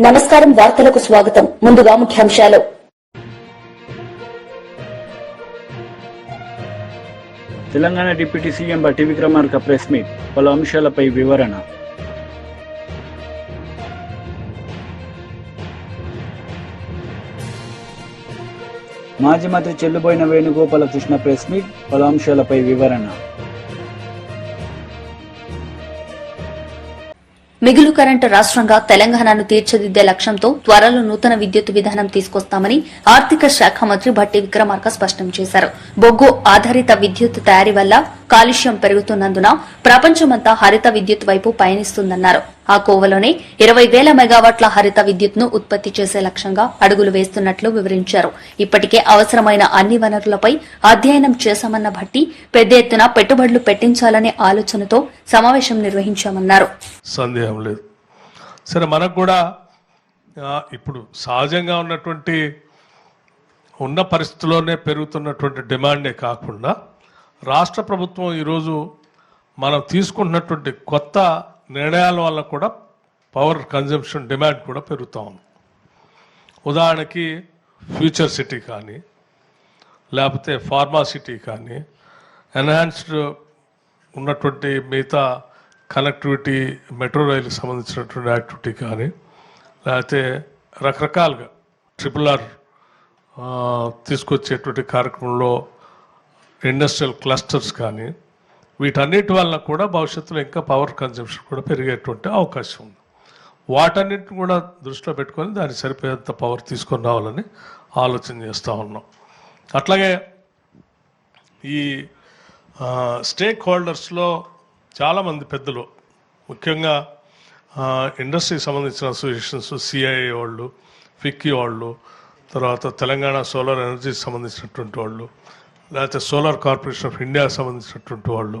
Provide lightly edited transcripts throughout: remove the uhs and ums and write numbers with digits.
నమస్కారం వార్తలకు స్వాగతం. ముందుగా ముఖ్యాంశాలు. తెలంగాణ డిప్యూటీ సీఎం బట్టి విక్రమార్క ప్రెస్ మీట్, పలు అంశాలపై వివరణ. మాజీ మంత్రి చెల్లుబోయిన వేణుగోపాల కృష్ణ ప్రెస్ మీట్, పలు అంశాలపై వివరణ. మిగులు కరెంటు రాష్ట్రంగా తెలంగాణను తీర్చిదిద్దే లక్ష్యంతో త్వరలో నూతన విద్యుత్ విధానం తీసుకొస్తామని ఆర్థిక శాఖ మంత్రి భట్టి విక్రమార్క స్పష్టం చేశారు. బొగ్గు ఆధారిత విద్యుత్ తయారీ వల్ల కాలుష్యం పెరుగుతున్నందున ప్రపంచమంతా హరిత విద్యుత్ వైపు పయనిస్తుందన్నారు. ఆ కోవలోనే 20,000 మెగావాట్ల హరిత విద్యుత్ ను ఉత్పత్తి చేసే లక్ష్యంగా అడుగులు వేస్తున్నట్లు వివరించారు. ఇప్పటికే అవసరమైన అన్ని వనరులపై అధ్యయనం చేశామన్న భట్టి పెద్ద ఎత్తున పెట్టుబడులు పెట్టించాలనే ఆలోచనతో సమావేశం నిర్వహించామన్నారు. సందేహం లేదు. సరే, మనకు కూడా ఇప్పుడు సహజంగా ఉన్న పరిస్థితుల్లోనే పెరుగుతున్నటువంటి డిమాండే కాకుండా రాష్ట్ర ప్రభుత్వం ఈరోజు మనం తీసుకుంటున్నటువంటి కొత్త నిర్ణయాల వల్ల కూడా పవర్ కన్జంప్షన్ డిమాండ్ కూడా పెరుగుతూ ఉంది. ఉదాహరణకి ఫ్యూచర్ సిటీ కానీ, లేకపోతే ఫార్మా సిటీ కానీ, ఎన్హాన్స్డ్ ఉన్నటువంటి మిగతా కనెక్టివిటీ, మెట్రో రైలుకి సంబంధించినటువంటి యాక్టివిటీ కానీ, లేకపోతే రకరకాలుగా RRR తీసుకొచ్చేటువంటి కార్యక్రమంలో ఇండస్ట్రియల్ క్లస్టర్స్ కానీ, వీటన్నిటి వలన కూడా భవిష్యత్తులో ఇంకా పవర్ కన్జంప్షన్ కూడా పెరిగేటువంటి అవకాశం ఉంది. వాటన్నిటిని కూడా దృష్టిలో పెట్టుకొని దానికి సరిపోయేంత పవర్ తీసుకొని రావాలని ఆలోచన చేస్తూ ఉన్నాం. అట్లాగే ఈ స్టేక్ హోల్డర్స్లో చాలామంది పెద్దలు, ముఖ్యంగా ఇండస్ట్రీకి సంబంధించిన అసోసియేషన్స్, CII వాళ్ళు, ఫిక్కీ వాళ్ళు, తర్వాత తెలంగాణ సోలార్ ఎనర్జీకి సంబంధించినటువంటి వాళ్ళు, లేకపోతే సోలార్ కార్పొరేషన్ ఆఫ్ ఇండియాకి సంబంధించినటువంటి వాళ్ళు,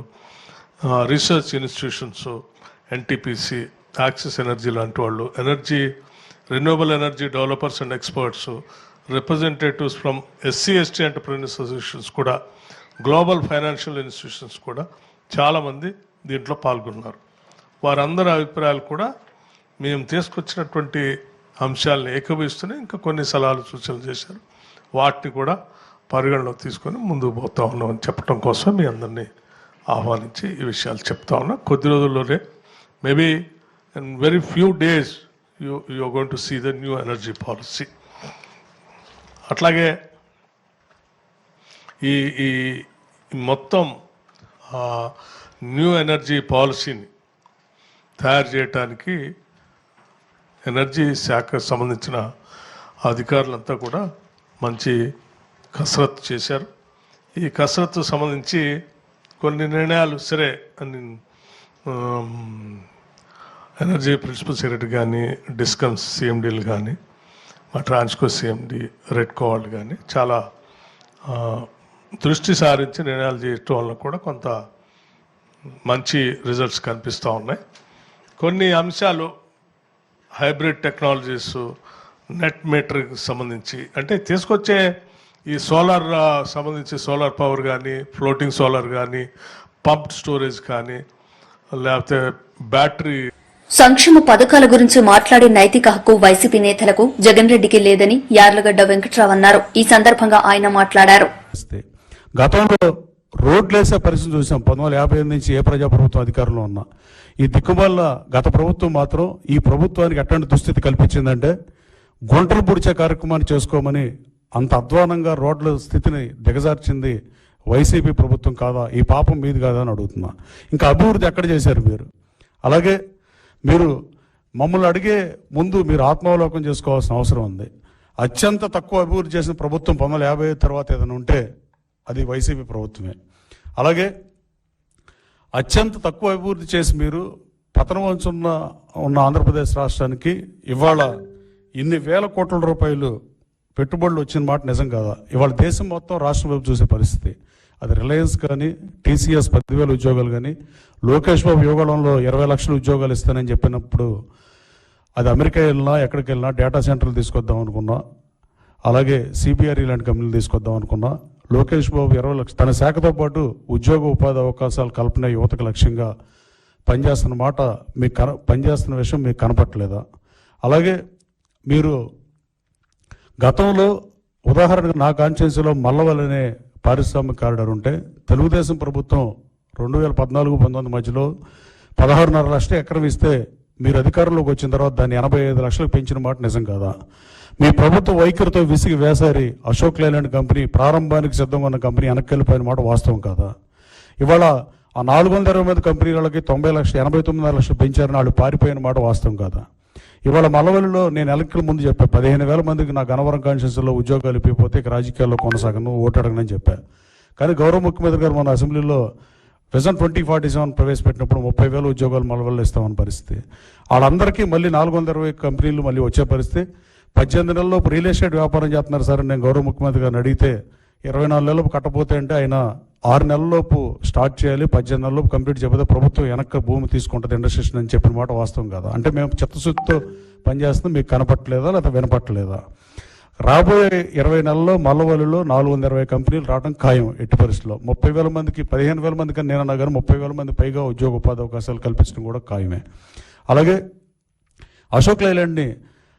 research institutions, NTPC, axis energy లాంటి వాళ్ళు, renewable energy developers and experts, representatives from SC/ST entrepreneurs associations కూడా, గ్లోబల్ ఫైనాన్షియల్ ఇన్స్టిట్యూషన్స్ కూడా చాలామంది దీంట్లో పాల్గొన్నారు. వారందరి అభిప్రాయాలు కూడా మేము తీసుకొచ్చినటువంటి అంశాలను ఏకీభవిస్తూనే ఇంకా కొన్ని సలహాలు సూచనలు చేశారు. వాటిని కూడా పరిగణలో తీసుకొని ముందుకు పోతా ఉన్నామని చెప్పడం కోసం మీ అందరినీ ఆహ్వానించి ఈ విషయాలు చెప్తా ఉన్నా. కొద్ది రోజుల్లోనే, maybe in very few days you are going to see the new energy policy. అట్లాగే ఈ మొత్తం న్యూ ఎనర్జీ పాలసీని తయారు చేయడానికి ఎనర్జీ శాఖకు సంబంధించిన అధికారులంతా కూడా మంచి కసరత్తు చేశారు. ఈ కసరత్తు సంబంధించి కొన్ని నిర్ణయాలు సరే అని ఎనర్జీ ప్రిన్సిపల్ సెక్రటరీ కానీ, డిస్కమ్స్ CMDలు కానీ, మా ట్రాన్స్కో CMD రెడ్కో వాళ్ళు కానీ చాలా దృష్టి సారించి నిర్ణయాలు చేయటం వల్ల కూడా కొంత మంచి రిజల్ట్స్ కనిపిస్తూ ఉన్నాయి. కొన్ని అంశాలు హైబ్రిడ్ టెక్నాలజీస్, నెట్ మీటర్కి సంబంధించి, అంటే తీసుకొచ్చే ఈ సోలార్ సంబంధించి సోలార్ పవర్ కానీ, ఫ్లోటింగ్ సోలార్ కానీ, పంప్డ్ స్టోరేజ్ కానీ, లేకపోతే బ్యాటరీ సంక్షేమ పథకాల గురించి మాట్లాడే నైతిక హక్కు వైసీపీ నేతలకు జగన్ రెడ్డికి లేదని యార్లగడ్డ వెంకట్రావు అన్నారు. ఈ సందర్భంగా ఆయన మాట్లాడారు. గతంలో రోడ్లేసే పరిస్థితి చూసాం. 1958 నుంచి ఏ ప్రజాప్రభుత్వం అధికారంలో ఉన్నా ఈ దిక్కుమల్ల గత ప్రభుత్వం మాత్రం ఈ ప్రభుత్వానికి ఎట్లాంటి దుస్థితి కల్పించిందంటే, గుంటలు పుడిచే కార్యక్రమాన్ని చేసుకోమని అంత అధ్వానంగా రోడ్ల స్థితిని దిగజార్చింది వైసీపీ ప్రభుత్వం కాదా? ఈ పాపం మీది కాదా అని అడుగుతున్నా. ఇంకా అభివృద్ధి ఎక్కడ చేశారు మీరు? అలాగే మీరు మమ్మల్ని అడిగే ముందు మీరు ఆత్మావలోకం చేసుకోవాల్సిన అవసరం ఉంది. అత్యంత తక్కువ అభివృద్ధి చేసిన ప్రభుత్వం 1950 తర్వాత ఏదైనా ఉంటే అది వైసీపీ ప్రభుత్వమే. అలాగే అత్యంత తక్కువ అభివృద్ధి చేసి మీరు పతనవంచున్న ఆంధ్రప్రదేశ్ రాష్ట్రానికి ఇవాళ ఇన్ని వేల కోట్ల రూపాయలు పెట్టుబడులు వచ్చిన మాట నిజం కాదా? ఇవాళ దేశం మొత్తం రాష్ట్రం వైపు చూసే పరిస్థితి. అది రిలయన్స్ కానీ, TCS 10,000 ఉద్యోగాలు కానీ, లోకేష్ బాబు యువగళంలో 20 లక్షల ఉద్యోగాలు ఇస్తానని చెప్పినప్పుడు అది అమెరికా వెళ్ళినా ఎక్కడికి వెళ్ళినా డేటా సెంటర్లు తీసుకొద్దాం అనుకున్నా, అలాగే CBRE లాంటి కంపెనీలు తీసుకొద్దాం అనుకున్నా. లోకేష్ బాబు 20 లక్షలు తన శాఖతో పాటు ఉద్యోగ ఉపాధి అవకాశాలు కల్పన యువతకు లక్ష్యంగా పనిచేస్తున్న విషయం మీకు కనపట్లేదా? అలాగే మీరు గతంలో ఉదాహరణకు నా కాన్స్టిట్యున్సీలో మల్లవల్ అనే పారిశ్రామిక కారిడార్ ఉంటే తెలుగుదేశం ప్రభుత్వం 2014-19 మధ్యలో 16.5 లక్షల ఎకరం ఇస్తే మీరు అధికారంలోకి వచ్చిన తర్వాత దాన్ని 85 లక్షలకు పెంచిన మాట నిజం కాదా? మీ ప్రభుత్వ వైఖరితో విసిగి వేసారి అశోక్ లైలాండ్ కంపెనీ ప్రారంభానికి సిద్ధంగా ఉన్న కంపెనీ వెనక్కి వెళ్ళిపోయిన మాట వాస్తవం కాదా? ఇవాళ ఆ 420 మంది కంపెనీలకి 89 లక్షలు పెంచారని వాళ్ళు పారిపోయిన మాట వాస్తవం కాదా? ఇవాళ మల్లవల్లిలో నేను ఎలక్ట్రికల్ ముందు చెప్పా 15,000 మందికి నా గన్నవరం కాన్స్టిట్యున్సీలో ఉద్యోగాలు ఇప్పిపోతే ఇక రాజకీయాల్లో కొనసాగను, ఓటు అడగనని చెప్పా. కానీ గౌరవ ముఖ్యమంత్రి గారు మన అసెంబ్లీలో విజన్ 2047 ప్రవేశపెట్టినప్పుడు 30,000 ఉద్యోగాలు మల్లవల్లిలో ఇస్తామన్న పరిస్థితి. వాళ్ళందరికీ మళ్ళీ 420 కంపెనీలు మళ్ళీ వచ్చే పరిస్థితి. 18 నెలల్లోపు రియల్ ఎస్టేట్ వ్యాపారం చేస్తున్నారు సార్ నేను గౌరవ ముఖ్యమంత్రి గారిని అడిగితే 24 నెలలకు కట్టపోతే అంటే ఆయన 6 నెలల్లోపు స్టార్ట్ చేయాలి, 18 నెలల్లోపు కంప్లీట్ చేయకపోతే ప్రభుత్వం వెనక్కి భూమి తీసుకుంటుంది ఇండస్ట్రీస్ అని చెప్పిన మాట వాస్తవం కాదా? అంటే మేము చిత్తశుద్ధితో పనిచేస్తున్నాం, మీకు కనపట్టలేదా లేదా వినపట్టలేదా? రాబోయే 20 నెలల్లో మల్లవల్లిలో 420 కంపెనీలు రావడం ఖాయం. ఎట్టి పరిస్థితుల్లో 30,000 మందికి 15,000 మందికి అని నేను అన్నా కానీ 30,000 మంది పైగా ఉద్యోగ ఉపాధి అవకాశాలు కల్పించడం కూడా ఖాయమే. అలాగే అశోక్ లైలాండ్ని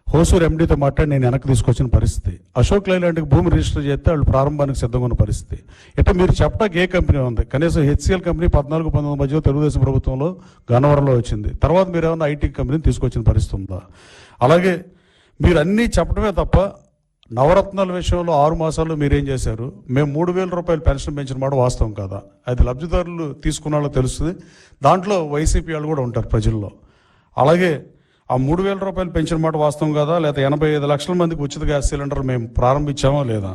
హోసూర్ ఎండీతో మాట్లాడి నేను వెనక్కి తీసుకొచ్చిన పరిస్థితి. అశోక్ లైలాండ్కి భూమి రిజిస్టర్ చేస్తే వాళ్ళు ప్రారంభానికి సిద్ధంగా ఉన్న పరిస్థితి. ఇట్లా మీరు చెప్పడానికి ఏ కంపెనీ ఉంది? కనీసం హెచ్సిఎల్ కంపెనీ 14-19 మధ్యలో తెలుగుదేశం ప్రభుత్వంలో గన్నవరంలో వచ్చింది. తర్వాత మీరు ఏమైనా ఐటీ కంపెనీని తీసుకొచ్చిన పరిస్థితి ఉందా? అలాగే మీరు అన్నీ చెప్పడమే తప్ప నవరత్నాల విషయంలో 6 మాసాల్లో మీరేం చేశారు? మేము 3,000 రూపాయలు పెన్షన్ పెంచిన మాట వాస్తవం కాదా? అది లబ్ధిదారులు తీసుకున్న వాళ్ళకి తెలుస్తుంది. దాంట్లో వైసీపీ వాళ్ళు కూడా ఉంటారు ప్రజల్లో. అలాగే ఆ 3,000 రూపాయలు పెంచిన మాట వాస్తవం కాదా? లేదా 85 లక్షల మందికి ఉచిత గ్యాస్ సిలిండర్ మేము ప్రారంభించామా లేదా?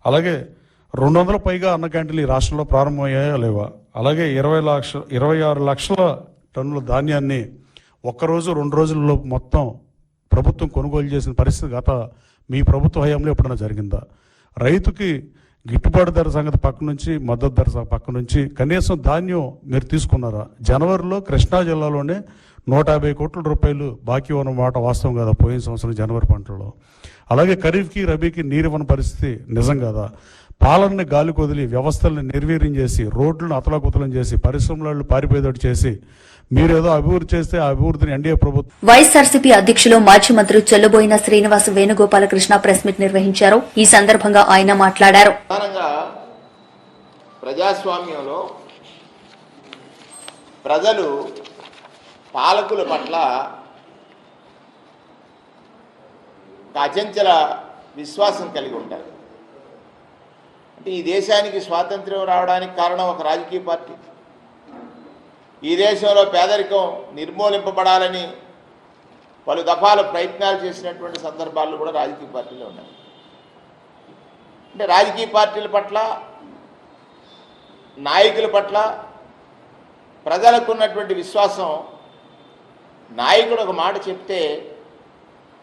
అలాగే 200 పైగా అన్న క్యాంటీన్లు ఈ రాష్ట్రంలో ప్రారంభమయ్యాయా లేవా? అలాగే 26 లక్షల టన్నుల ధాన్యాన్ని ఒక్కరోజు 2 రోజుల్లో మొత్తం ప్రభుత్వం కొనుగోలు చేసిన పరిస్థితి గత మీ ప్రభుత్వ హయాంలో ఎప్పుడైనా జరిగిందా? రైతుకి గిట్టుబాటు ధర సంగతి పక్క నుంచి, మద్దతు ధర పక్క నుంచి కనీసం ధాన్యం మీరు తీసుకున్నారా? జనవరిలో కృష్ణా జిల్లాలోనే 150 కోట్ల రూపాయలు బాకీ ఉన్న మాట వాస్తవం కదా పోయిన సంవత్సరం జనవరి పంటలో? అలాగే ఖరీఫ్కి రబీకి నీరు ఇవ్వని పరిస్థితి నిజం కదా? పాలనని గాలి కొదిలి వ్యవస్థల్ని నిర్వీర్యం చేసి రోడ్లను అతలాకుతలం చేసి పరిశ్రమలను పారిపోయేటట్టు చేసి మీరేదో అభివృద్ధి చేస్తే ఆ అభివృద్ధిని ఎన్డీఏ ప్రభుత్వం. వైఎస్ఆర్సీపీ అధ్యక్షులు మాజీ మంత్రి చెల్లుబోయిన శ్రీనివాస్ వేణుగోపాలకృష్ణ ప్రెస్ మీట్ నిర్వహించారు. ఈ సందర్భంగా ఆయన మాట్లాడారు. ప్రజాస్వామ్యంలో ప్రజలు పాలకుల పట్ల అచంచల విశ్వాసం కలిగి ఉంటారు. అంటే ఈ దేశానికి స్వాతంత్ర్యం రావడానికి కారణం ఒక రాజకీయ పార్టీ. ఈ దేశంలో పేదరికం నిర్మూలింపబడాలని పలు దఫాలు ప్రయత్నాలు చేసినటువంటి సందర్భాల్లో కూడా రాజకీయ పార్టీలు ఉన్నాయి. అంటే రాజకీయ పార్టీల పట్ల, నాయకుల పట్ల ప్రజలకు ఉన్నటువంటి విశ్వాసం, నాయకుడు ఒక మాట చెప్తే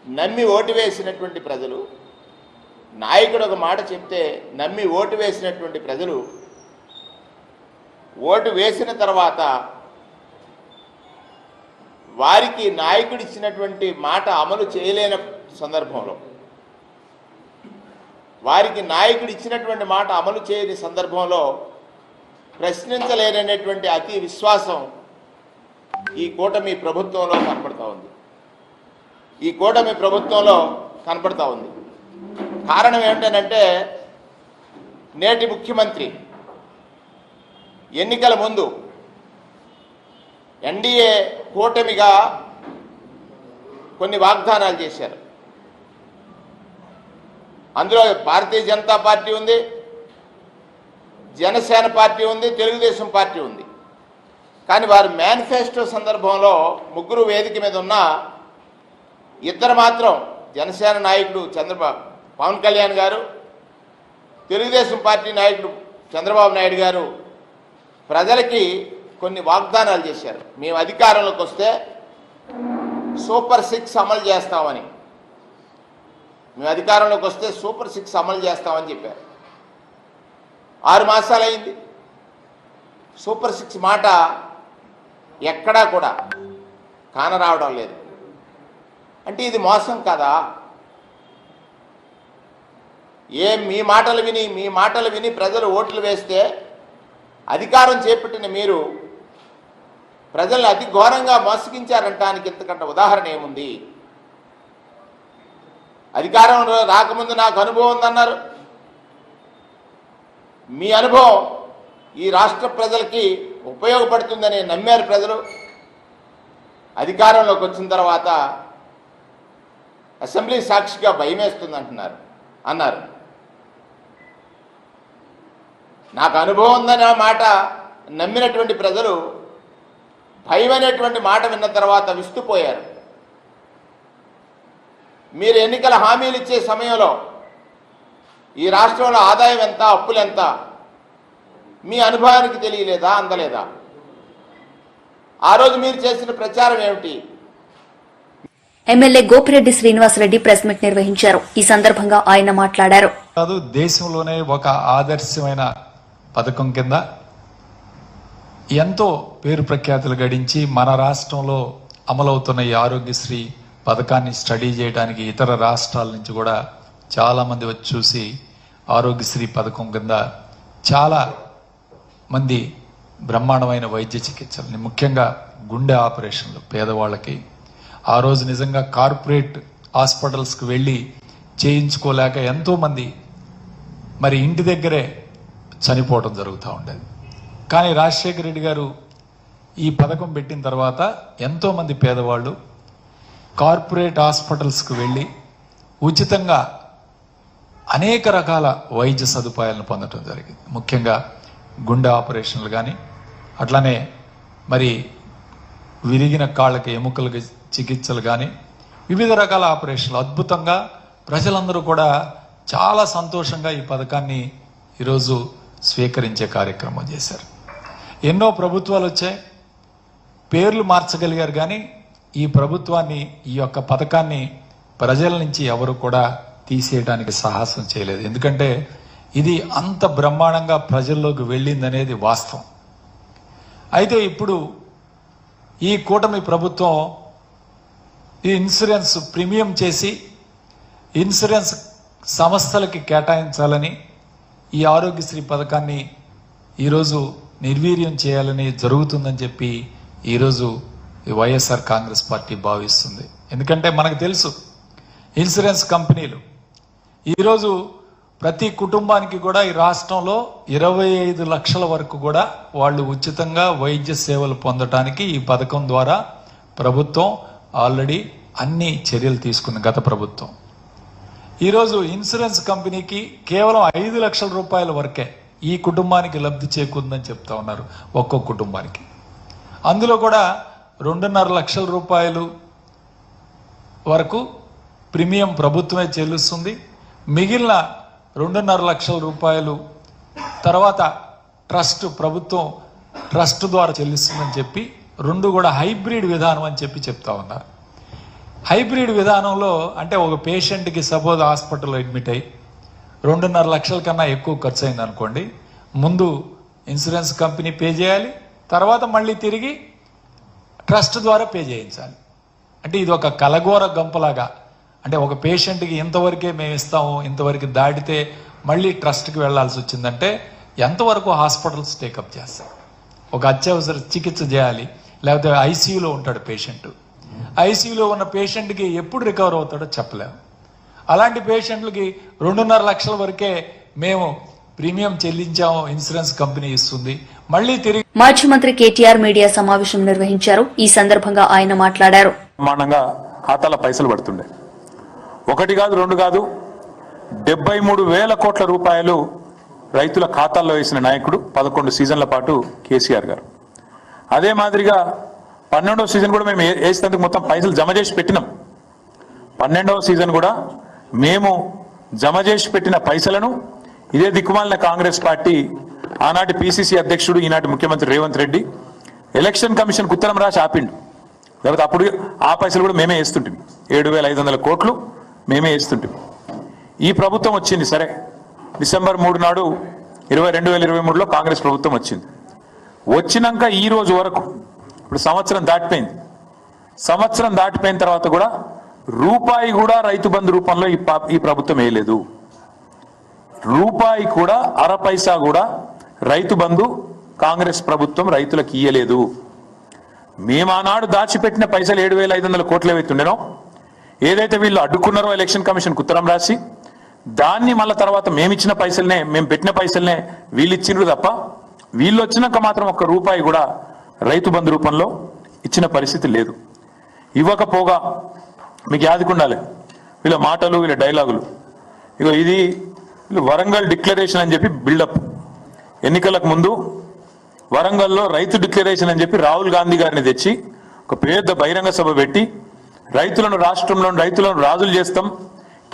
నమ్మి ఓటు వేసినటువంటి ప్రజలు, నాయకుడు ఒక మాట చెప్తే నమ్మి ఓటు వేసినటువంటి ప్రజలు ఓటు వేసిన తర్వాత వారికి నాయకుడు ఇచ్చినటువంటి మాట అమలు చేయలేని సందర్భంలో, వారికి నాయకుడు ఇచ్చినటువంటి మాట అమలు చేయని సందర్భంలో ప్రశ్నించలేనటువంటి అతి విశ్వాసం ఈ కూటమి ప్రభుత్వంలో కనపడతా ఉంది. ఈ కూటమి ప్రభుత్వంలో కనపడతా ఉంది. కారణం ఏమిటంటే నేటి ముఖ్యమంత్రి ఎన్నికల ముందు ఎన్డీఏ కూటమిగా కొన్ని వాగ్దానాలు చేశారు. అందులో భారతీయ జనతా పార్టీ ఉంది, జనసేన పార్టీ ఉంది, తెలుగుదేశం పార్టీ ఉంది. కానీ వారి మేనిఫెస్టో సందర్భంలో ముగ్గురు వేదిక మీద ఉన్న ఇద్దరు మాత్రం, జనసేన నాయకుడు పవన్ కళ్యాణ్ గారు, తెలుగుదేశం పార్టీ నాయకుడు చంద్రబాబు నాయుడు గారు ప్రజలకి కొన్ని వాగ్దానాలు చేశారు. మేము అధికారంలోకి వస్తే సూపర్ 6 అమలు చేస్తామని, మేము అధికారంలోకి వస్తే సూపర్ 6 అమలు చేస్తామని చెప్పారు. 6 మాసాలు అయింది. సూపర్ 6 మాట ఎక్కడా కూడా కానరావడం లేదు. అంటే ఇది మోసం కదా? మీ మాటలు విని ప్రజలు ఓట్లు వేస్తే అధికారం చేపట్టిన మీరు ప్రజల్ని అతి ఘోరంగా మోసగించారంటానికి ఇంతకంటే ఉదాహరణ ఏముంది? అధికారంలో రాకముందు నాకు అనుభవం ఉందన్నారు. మీ అనుభవం ఈ రాష్ట్ర ప్రజలకి ఉపయోగపడుతుందని నమ్మారు ప్రజలు. అధికారంలోకి వచ్చిన తర్వాత అసెంబ్లీ సాక్షిగా భయమేస్తుంది అన్నారు. నాకు అనుభవం ఉందనే మాట నమ్మినటువంటి ప్రజలు భయం అనేటువంటి మాట విన్న తర్వాత విస్తుపోయారు. మీరు ఎన్నికల హామీలు ఇచ్చే సమయంలో ఈ రాష్ట్రంలో ఆదాయం ఎంత, అప్పులు ఎంత మీ అనుభవానికి తెలియలేదా, అందలేదా? ఆ రోజు మీరు చేసిన ప్రచారం ఏమిటి? MLA Gopireddy Srinivasa Reddy press meet నిర్వహించారు. ఈ సందర్భంగా ఆయన మాట్లాడారు. దేశంలోనే ఒక ఆదర్శమైన పథకం కింద ఎంతో పేరు ప్రఖ్యాతులు గడించి మన రాష్ట్రంలో అమలవుతున్న ఈ ఆరోగ్యశ్రీ పథకాన్ని స్టడీ చేయడానికి ఇతర రాష్ట్రాల నుంచి కూడా చాలామంది వచ్చి చూసి ఆరోగ్యశ్రీ పథకం కింద చాలా మంది బ్రహ్మాండమైన వైద్య చికిత్సల్ని, ముఖ్యంగా గుండె ఆపరేషన్లు పేదవాళ్ళకి ఆ రోజు నిజంగా కార్పొరేట్ హాస్పిటల్స్కి వెళ్ళి చేయించుకోలేక ఎంతోమంది మరి ఇంటి దగ్గరే చనిపోవడం జరుగుతూ ఉండేది. కానీ రాజశేఖర రెడ్డి గారు ఈ పథకం పెట్టిన తర్వాత ఎంతోమంది పేదవాళ్ళు కార్పొరేట్ హాస్పిటల్స్కి వెళ్ళి ఉచితంగా అనేక రకాల వైద్య సదుపాయాలను పొందడం జరిగింది. ముఖ్యంగా గుండె ఆపరేషన్లు కానీ, అట్లానే మరి విరిగిన కాళ్ళకి ఎముకలకి చికిత్సలు కానీ, వివిధ రకాల ఆపరేషన్లు అద్భుతంగా ప్రజలందరూ కూడా చాలా సంతోషంగా ఈ పథకాన్ని ఈరోజు స్వీకరించే కార్యక్రమం చేశారు. ఎన్నో ప్రభుత్వాలు వచ్చాయి, పేర్లు మార్చగలిగారు, కానీ ఈ ప్రభుత్వాన్ని, ఈ యొక్క పథకాన్ని ప్రజల నుంచి ఎవరు కూడా తీసేయడానికి సాహసం చేయలేదు. ఎందుకంటే ఇది అంత బ్రహ్మాండంగా ప్రజల్లోకి వెళ్ళిందనేది వాస్తవం. అయితే ఇప్పుడు ఈ కూటమి ప్రభుత్వం ఈ ఇన్సూరెన్స్ ప్రీమియం చేసి ఇన్సూరెన్స్ సంస్థలకి కేటాయించాలని, ఈ ఆరోగ్యశ్రీ పథకాన్ని ఈరోజు నిర్వీర్యం చేయాలని జరుగుతుందని చెప్పి ఈరోజు వైఎస్ఆర్ కాంగ్రెస్ పార్టీ భావిస్తుంది. ఎందుకంటే మనకు తెలుసు ఇన్సూరెన్స్ కంపెనీలు ఈరోజు ప్రతి కుటుంబానికి కూడా ఈ రాష్ట్రంలో 25 లక్షల వరకు కూడా వాళ్ళు ఉచితంగా వైద్య సేవలు పొందటానికి ఈ పథకం ద్వారా ప్రభుత్వం ఆల్రెడీ అన్ని చర్యలు తీసుకుంది. గత ప్రభుత్వం ఈరోజు ఇన్సూరెన్స్ కంపెనీకి కేవలం 5 లక్షల రూపాయల వరకే ఈ కుటుంబానికి లబ్ధి చేకూరుందని చెప్తా ఉన్నారు, ఒక్కొక్క కుటుంబానికి. అందులో కూడా 2.5 లక్షల రూపాయలు వరకు ప్రీమియం ప్రభుత్వమే చెల్లిస్తుంది. మిగిలిన 2.5 లక్షల రూపాయలు తర్వాత ప్రభుత్వం ట్రస్ట్ ద్వారా చెల్లిస్తుందని చెప్పి, రెండు కూడా హైబ్రిడ్ విధానం అని చెప్పి చెప్తా ఉన్నారు. హైబ్రిడ్ విధానంలో అంటే ఒక పేషెంట్కి సపోజ్ హాస్పిటల్లో అడ్మిట్ అయ్యి 2.5 లక్షల కన్నా ఎక్కువ ఖర్చు అయింది అనుకోండి, ముందు ఇన్సూరెన్స్ కంపెనీ పే చేయాలి, తర్వాత మళ్ళీ తిరిగి ట్రస్ట్ ద్వారా పే చేయించాలి. అంటే ఇది ఒక కలగోర గంపలాగా, అంటే ఒక పేషెంట్కి ఇంతవరకే మేము ఇస్తాము, ఇంతవరకు దాటితే మళ్ళీ ట్రస్ట్కి వెళ్లాల్సి వచ్చిందంటే ఎంతవరకు హాస్పిటల్స్ టేకప్ చేస్తాయి? ఒక అత్యవసర చికిత్స చేయాలి, లేకపోతే ఐసీయూలో ఉంటాడు పేషెంట్, ఐసీయూలో ఉన్న పేషెంట్కి ఎప్పుడు రికవర్ అవుతాడో చెప్పలేము. అలాంటి పేషెంట్లకి 2.5 లక్షల వరకే మేము ప్రీమియం చెల్లించాము, ఇన్సూరెన్స్ కంపెనీ ఇస్తుంది, మళ్ళీ తిరిగి. మాజీ మంత్రి కేటీఆర్ మీడియా సమావేశం నిర్వహించారు. ఈ సందర్భంగా ఆయన మాట్లాడారు. బ్రహ్మాండంగా ఖాతాల పైసలు పడుతుండే, 1 కాదు 2 కాదు 73,000 కోట్ల రూపాయలు రైతుల ఖాతాల్లో వేసిన నాయకుడు 11 సీజన్ల పాటు కేసీఆర్ గారు. అదే మాదిరిగా 12వ సీజన్ కూడా మేము వేసినందుకు మొత్తం పైసలు జమ చేసి పెట్టినాం. 12వ సీజన్ కూడా మేము జమ చేసి పెట్టిన పైసలను ఇదే దిక్కుమాలిన కాంగ్రెస్ పార్టీ ఆనాటి పిసిసి అధ్యక్షుడు, ఈనాటి ముఖ్యమంత్రి రేవంత్ రెడ్డి ఎలక్షన్ కమిషన్కు ఉత్తరం రాసి ఆపిండు. లేకపోతే అప్పుడు ఆ పైసలు కూడా మేమే వేస్తుంటాం, 7,500 కోట్లు మేమే వేస్తుంటాం. ఈ ప్రభుత్వం వచ్చింది, సరే డిసెంబర్ 3 నాడు 2023లో కాంగ్రెస్ ప్రభుత్వం వచ్చింది. వచ్చినాక ఈ రోజు వరకు ఇప్పుడు సంవత్సరం దాటిపోయింది. సంవత్సరం దాటిపోయిన తర్వాత కూడా రూపాయి కూడా రైతు బంధు రూపంలో ఈ ప్రభుత్వం వేయలేదు. రూపాయి కూడా అర పైసా కూడా రైతు బంధు కాంగ్రెస్ ప్రభుత్వం రైతులకు ఇయ్యలేదు. మేము ఆనాడు దాచిపెట్టిన పైసలు 7,500 కోట్లు ఏవైతుండేనో ఏదైతే వీళ్ళు అడ్డుకున్నారో ఎలక్షన్ కమిషన్కి ఉత్తరం రాసి దాన్ని మళ్ళీ తర్వాత మేమిచ్చిన పైసలనే, మేము పెట్టిన పైసలనే వీళ్ళు ఇచ్చిండ్రు తప్ప వీళ్ళు వచ్చినాక మాత్రం ఒక్క రూపాయి కూడా రైతు బంధు రూపంలో ఇచ్చిన పరిస్థితి లేదు. ఇవ్వకపోగా మీకు యాదకుండాలి వీళ్ళ మాటలు, వీళ్ళ డైలాగులు. ఇగో ఇది వీళ్ళు వరంగల్ డిక్లరేషన్ అని చెప్పి బిల్డప్. ఎన్నికలకు ముందు వరంగల్లో రైతు డిక్లరేషన్ అని చెప్పి రాహుల్ గాంధీ గారిని తెచ్చి ఒక పెద్ద బహిరంగ సభ పెట్టి రైతులను, రాష్ట్రంలోని రైతులను రాజులు చేస్తాం,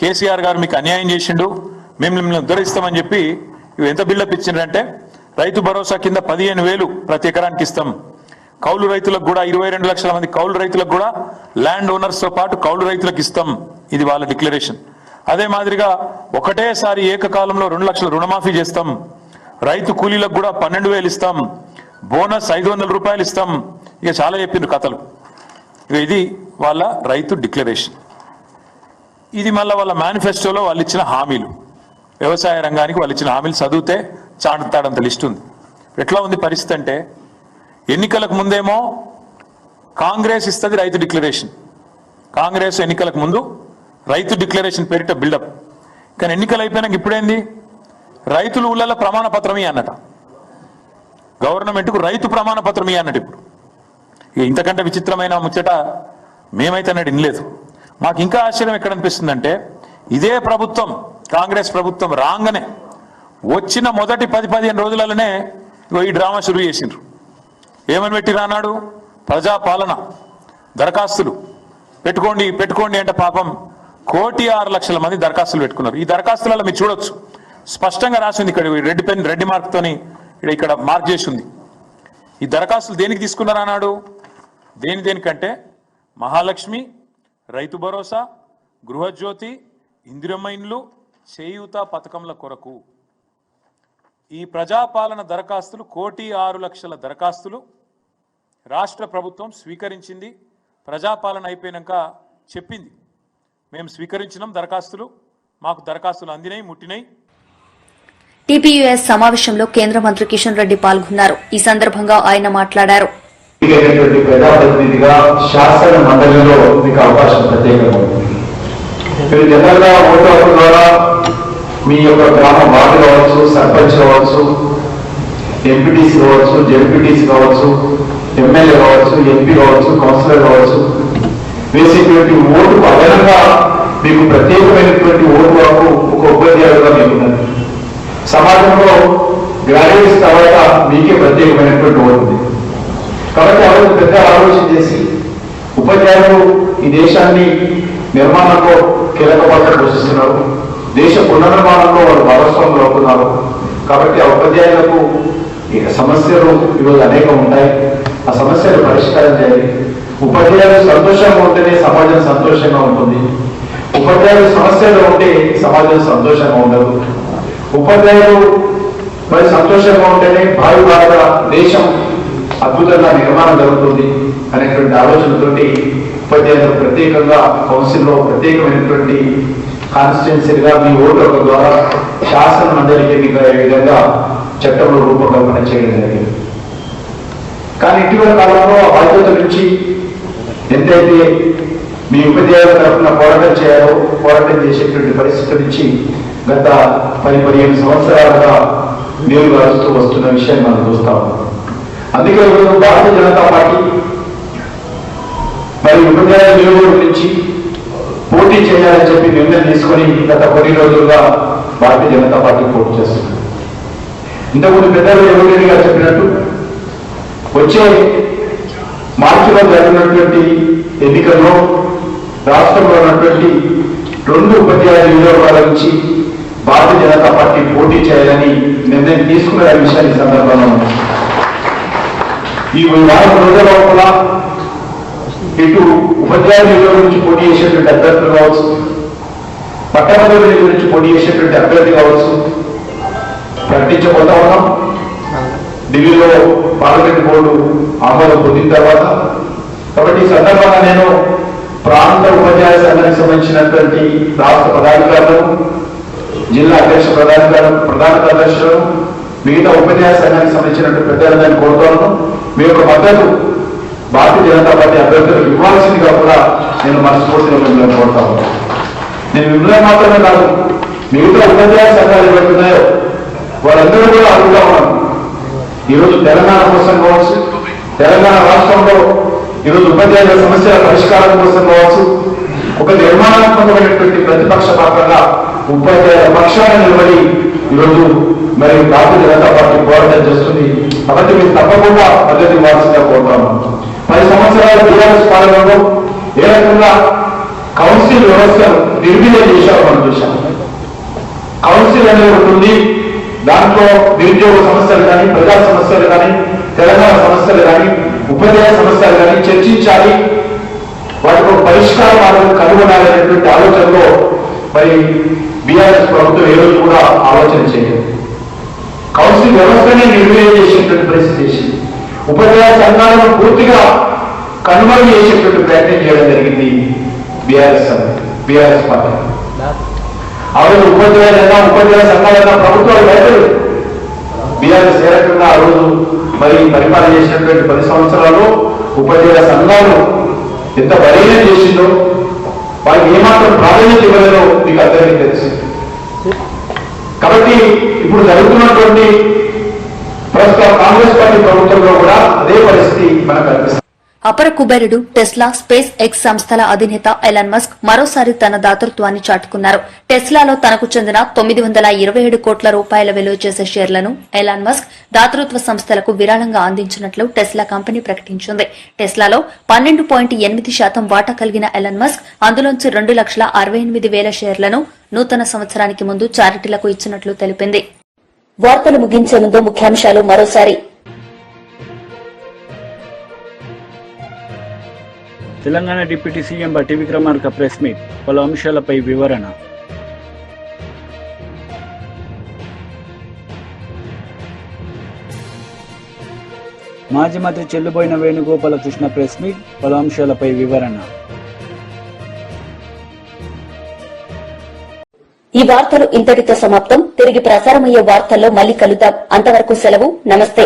కేసీఆర్ గారు మీకు అన్యాయం చేసిండు, మేము మిమ్మల్ని ఉద్ధరిస్తామని చెప్పి ఎంత బిల్డప్ ఇచ్చిండ్రంటే రైతు భరోసా కింద 15,000 ప్రతి ఎకరానికి ఇస్తాం, కౌలు రైతులకు కూడా 22 లక్షల మంది కౌలు రైతులకు కూడా ల్యాండ్ ఓనర్స్ తో పాటు కౌలు రైతులకు ఇస్తాం. ఇది వాళ్ళ డిక్లరేషన్. అదే మాదిరిగా ఒకటేసారి ఏకకాలంలో 2 లక్షల రుణమాఫీ చేస్తాం, రైతు కూలీలకు కూడా 12,000 ఇస్తాం, బోనస్ 500 రూపాయలు ఇస్తాం. ఇక చాలా చెప్పిండ్రు కథలు. ఇక ఇది వాళ్ళ రైతు డిక్లరేషన్. ఇది మళ్ళీ వాళ్ళ మేనిఫెస్టోలో వాళ్ళు ఇచ్చిన హామీలు, వ్యవసాయ రంగానికి వాళ్ళు ఇచ్చిన హామీలు చదివితే చాటుతాడంత లిస్ట్ ఉంది. ఎట్లా ఉంది పరిస్థితి అంటే ఎన్నికలకు ముందేమో కాంగ్రెస్ ఇస్తుంది రైతు డిక్లరేషన్, కాంగ్రెస్ ఎన్నికలకు ముందు రైతు డిక్లరేషన్ పేరిట బిల్డప్. కానీ ఎన్నికలు అయిపోయినాక ఇప్పుడేంది, రైతులు ఊళ్ళలో ప్రమాణ పత్రమే అన్నట, గవర్నమెంట్కు రైతు ప్రమాణ పత్రమే అన్నట్టు. ఇప్పుడు ఇంతకంటే విచిత్రమైన ముచ్చట మేమైతే అన్నట్టు వినలేదు. మాకు ఇంకా ఆశ్చర్యం ఎక్కడ అనిపిస్తుందంటే ఇదే ప్రభుత్వం, కాంగ్రెస్ ప్రభుత్వం రాగానే వచ్చిన మొదటి 10-15 రోజులలోనే ఈ డ్రామా షురూ చేసిండ్రు. ఏమని పెట్టి రానాడు, ప్రజాపాలన దరఖాస్తులు పెట్టుకోండి అంటే పాపం 1,06,00,000 మంది దరఖాస్తులు పెట్టుకున్నారు. ఈ దరఖాస్తులలో మీరు చూడొచ్చు స్పష్టంగా రాసింది, ఇక్కడ రెడ్ మార్క్ తోని ఇక్కడ మార్క్ చేసి ఉంది. ఈ దరఖాస్తులు దేనికి తీసుకున్నారు అన్నాడు, దేనికంటే మహాలక్ష్మి, రైతు భరోసా, గృహజ్యోతి, ఇందిరమ్మ ఇండ్లు, చేయూత పథకంల కొరకు. ఈ ప్రజాపాలన దరఖాస్తులు 1,06,00,000 దరఖాస్తులు రాష్ట్ర ప్రభుత్వం స్వీకరించింది. ప్రజాపాలన అయిపోయినాక చెప్పింది, మేము స్వీకరించినాం దరఖాస్తులు, మాకు దరఖాస్తులు అందినాయి, ముట్టినాయి. టీపీయూఎస్ సమావేశంలో కేంద్ర మంత్రి కిషన్ రెడ్డి పాల్గొన్నారు. ఈ సందర్భంగా ఆయన మాట్లాడారు. ప్రజాప్రతినిధిగా శాసన మండలిలో మీకు అవకాశం ప్రత్యేకంగా ఉంది. మీరు జనరల్గా ఓటు హక్కు ద్వారా మీ యొక్క గ్రామ వార్డు కావచ్చు, సర్పంచ్ కావచ్చు, ఎంపీటీసీ కావచ్చు, జెడ్పీటీసీ కావచ్చు, ఎమ్మెల్యే కావచ్చు, ఎంపీ కావచ్చు, కౌన్సిలర్ కావచ్చు, వేసేటువంటి ఓటుకు అదనంగా మీకు ప్రత్యేకమైనటువంటి ఓటు హక్కు ఒక ఉపాధ్యాయులుగా మీకున్నది. సమాజంలో గ్రాడ్యుయేట్స్ తర్వాత మీకే ప్రత్యేకమైనటువంటి ఓటు ఉంది. కాబట్టి ఎవరు పెద్ద ఆలోచన చేసి ఉపాధ్యాయులు ఈ దేశాన్ని నిర్మాణంలో కీలక పాత్ర పోషిస్తున్నారు, దేశ పునర్నిర్మాణంలో వాళ్ళు భాగస్వాములు అవుతున్నారు. కాబట్టి ఆ ఉపాధ్యాయులకు సమస్యలు ఈరోజు అనేకం ఉంటాయి. ఆ సమస్యలు పరిష్కారం చేయాలి. ఉపాధ్యాయులు సంతోషంగా ఉంటేనే సమాజం సంతోషంగా ఉంటుంది. ఉపాధ్యాయులు సమస్యలు ఉంటే సమాజం సంతోషంగా ఉండదు. ఉపాధ్యాయులు మరి సంతోషంగా ఉంటేనే భావి భారత దేశం అద్భుతంగా నిర్మాణం జరుగుతుంది అనేటువంటి ఆలోచనతోటి ఉపాధ్యాయులు ప్రత్యేకంగా కౌన్సిల్లో ప్రత్యేకమైనటువంటి కాన్స్టిట్యున్సీగా మీ ఓటు హక్కు ద్వారా శాసన మండలికి మీకు ఈ విధంగా చట్టంలో రూపకల్పన చేయడం జరిగింది. కానీ ఇటీవల కాలంలో ఆ బాధ్యత నుంచి ఎంతైతే మీ ఉపాధ్యాయుల తరఫున పోరాటం చేసేటువంటి పరిస్థితి నుంచి గత 10-15 సంవత్సరాలుగా నీరు గారుస్తూ వస్తున్న విషయాన్ని మనం చూస్తాం. అందుకే భారతీయ జనతా పార్టీ మరి ఉపాధ్యాయుల నియోజకవర్గం నుంచి పోటీ చేయాలని చెప్పి నిర్ణయం తీసుకొని గత కొన్ని రోజులుగా భారతీయ జనతా పార్టీ పోటీ చేస్తుంది. ఇంతకుముందు పెద్దలు ఎవరెడ్డి గారు చెప్పినట్టు వచ్చే మార్చిలో జరిగినటువంటి ఎన్నికల్లో రాష్ట్రంలో ఉన్నటువంటి 2 ఉపాధ్యాయుల నియోజకవర్గాల నుంచి భారతీయ జనతా పార్టీ పోటీ చేయాలని నిర్ణయం తీసుకున్న విషయాన్ని సందర్భంలో ఈ 4 రోజుల లోపల ఇటు ఉపాధ్యాయుల నియోజకవర్గం నుంచి పోటీ చేసేటువంటి అభ్యర్థులు కావచ్చు, పట్టభద్రుల నియోజకవర్గం నుంచి పోటీ చేసేటువంటి అభ్యర్థి కావచ్చు ప్రకటించబోతా ఉన్నాం. ఢిల్లీలో పార్లమెంట్ బోర్డు ఆమోదం పొందిన తర్వాత. కాబట్టి ఈ సందర్భంగా నేను ప్రాంత ఉపాధ్యాయ సంఘానికి సంబంధించినటువంటి రాష్ట్ర పదాధికారులను, జిల్లా అధ్యక్ష ప్రధాన కార్యదర్శులను, మిగతా ఉపాధ్యాయ సంఘానికి సంబంధించినటువంటి పెద్దలను కోరుతున్నాను. మీ యొక్క మద్దతు భారతీయ జనతా పార్టీ అభ్యర్థులకు ఇవ్వాల్సిందిగా కూడా నేను మనస్ఫూర్తిగా మిమ్మల్ని కోరుతా ఉన్నాను. నేను మిమ్మల్ని మాత్రమే కాదు, మిగతా ఉపాధ్యాయ సంఘాలు ఏవైతున్నాయో వాళ్ళందరూ కూడా అడుగుతా ఉన్నాను. ఈరోజు తెలంగాణ కోసం కావచ్చు, తెలంగాణ రాష్ట్రంలో ఈరోజు ఉపాధ్యాయుల సమస్యల పరిష్కారం కోసం కావచ్చు, ఒక నిర్మాణాత్మకమైనటువంటి ప్రతిపక్ష పాత్రగా ఉపాధ్యాయుల పక్షాన నిలబడి ఈరోజు మరి భారతీయ జనతా పార్టీ పోరాటం చేస్తుంది. కాబట్టి మీరు తప్పకుండా మద్దతు ఇవ్వాల్సిందిగా కోరుతాము. 10 సంవత్సరాల టీఆర్ఎస్ పాలనలో ఏ రకంగా కౌన్సిల్ వ్యవస్థను నిర్వీర్యం చేశారో మనం చూశాం. కౌన్సిల్ అనేది ఒకటి ఉంది, దాంట్లో నిరుద్యోగ సమస్యలు కానీ, ప్రజా సమస్యలు కానీ, తెలంగాణ సమస్యలు కానీ, ఉపాధ్యాయ సమస్యలు కానీ చర్చించాలి, వాటికి ఒక పరిష్కార మార్గం కనుగొనాలనేటువంటి ఆలోచనలో మరి బీఆర్ఎస్ ప్రభుత్వం ఏ రోజు కూడా ఆలోచన చేయలేదు. కౌన్సిల్ వ్యవస్థనే నిర్వీర్యం చేసేటువంటి పరిస్థితి చేసింది. ఉపాధ్యాయ సంఘాలను పూర్తిగా కనుమరుగు చేసేటువంటి ప్రయత్నం చేయడం జరిగింది బీఆర్ఎస్ పార్టీ. ఆ రోజు ఉపాధ్యాయ సంఘాలైనా ప్రభుత్వాలు రైతులు బీఆర్ఎస్ ఏ రకంగా ఆ రోజు మరి పరిపాలన చేసినటువంటి 10 సంవత్సరాల్లో ఉపాధ్యాయ సంఘాలు ఎంత బలీనం చేసిందో, వారికి ఏమాత్రం ప్రాధాన్యత ఇవ్వలేదో మీకు అందరికీ తెలుసు. కాబట్టి ఇప్పుడు జరుగుతున్నటువంటి ప్రస్తుత కాంగ్రెస్ పార్టీ ప్రభుత్వంలో కూడా అదే పరిస్థితి మనకు కనిపిస్తుంది. అపర కుబేరుడు టెస్లా, స్పేస్ ఎక్స్ సంస్థల అధినేత ఎలాన్ మస్క్ మరోసారి తన దాతృత్వాన్ని చాటుకున్నారు. టెస్లాలో తనకు చెందిన 927 కోట్ల రూపాయల విలువ చేసే షేర్లను ఎలాన్ మస్క్ దాతృత్వ సంస్థలకు విరాళంగా అందించినట్లు టెస్లా కంపెనీ ప్రకటించింది. టెస్లాలో 12.8% వాటా కలిగిన ఎలాన్ మస్క్ అందులోంచి 2,68,000 షేర్లను నూతన సంవత్సరానికి ముందు చారిటీలకు ఇచ్చినట్లు తెలిపింది. వార్తలు ముగించే ముందు ముఖ్యాంశాలు మరోసారి. Telangana deputy CM Bhatti Vikramarka press meet, పలు అంశాలపై వివరణ. మాజీ మంత్రి చెల్లుబోయిన వేణుగోపాలకృష్ణ ప్రెస్ మీట్, పలు అంశాలపై వివరణ. ఈ వార్తలు ఇంతటితో సమాప్తం. తిరిగి ప్రసారమయ్యే వార్తల్లో మళ్లీ కలుద్దాం. అంతవరకు సెలవు. నమస్తే.